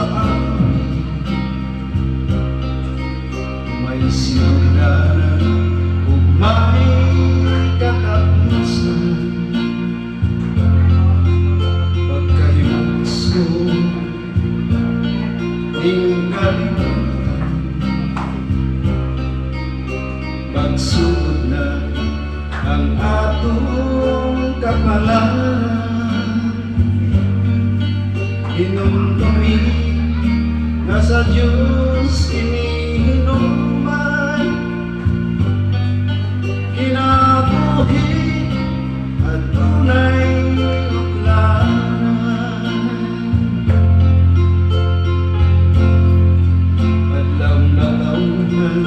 amin may sinugdanan ug may katapusan. Pagkahimos ko ning kalimutan, pagsugod na ang atong kapalaran. Hinumdumi na sa Diyos inihinuman, kinabuhi at tunay uklanan. Adlaw na taunan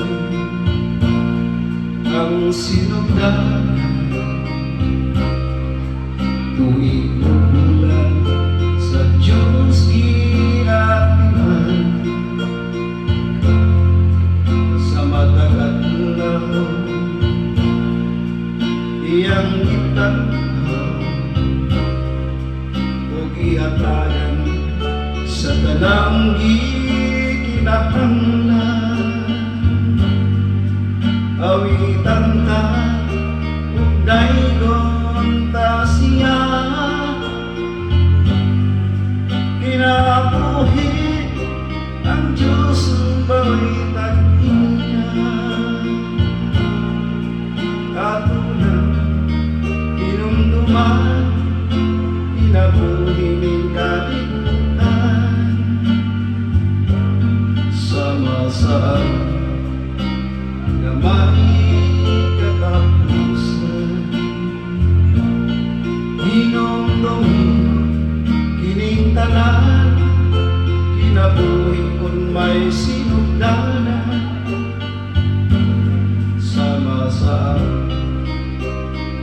ang sinugdanan, tuwing umulan sa Diyos ginatiman. Sa matagal-law iyang itanhaw ug ihatagan sa tanang gikinahanglan. Awitan ta ug daygon ta siya, kinabuhi ang Diyos ba'y tag-iya. Katulang hinumduman, kinabuhi ning kalibutan. Sama-sama na may katapusan, hinumdumi kining tanan, kinabuhi kun may sinugdanan. Sama-sama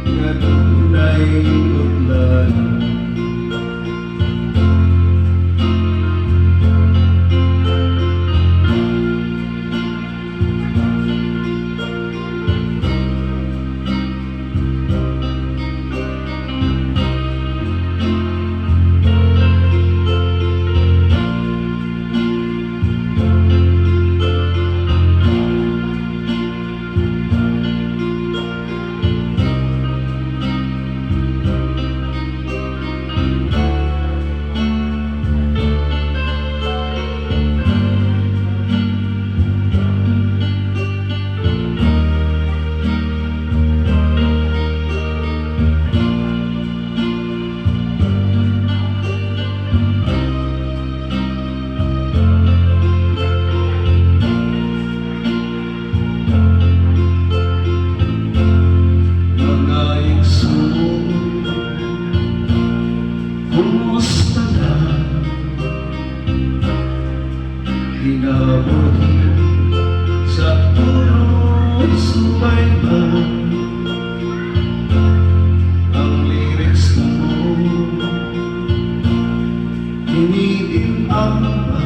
nga tunay utlan. Kumusta na kinabuhi sa tulong subayban? Ang lyrics mo hinihilang ba?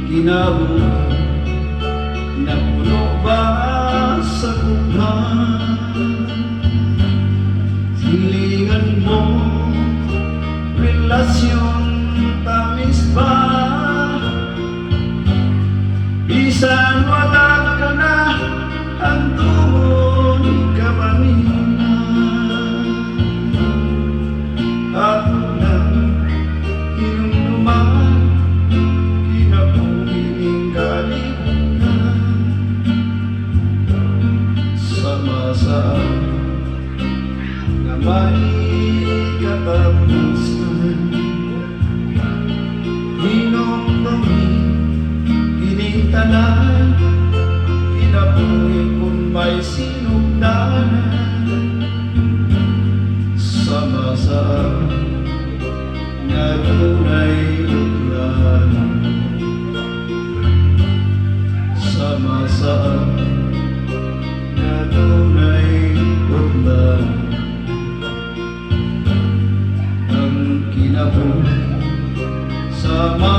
Kinabuhi napuno ba sa buhay? Hilingan mo, relasyon tamis ba? Bisan wala ka na, andun ka ba nina? At lang hinumduman, kinabuhi ning kalibutan. Sama-sama na may katapusan, hinumdumi kining tanan, kinabuhi kun may sinugdanan. Sama-sama nga tunay utlan. Sama-sama nga tunay utlan. Ang kinabuhi sama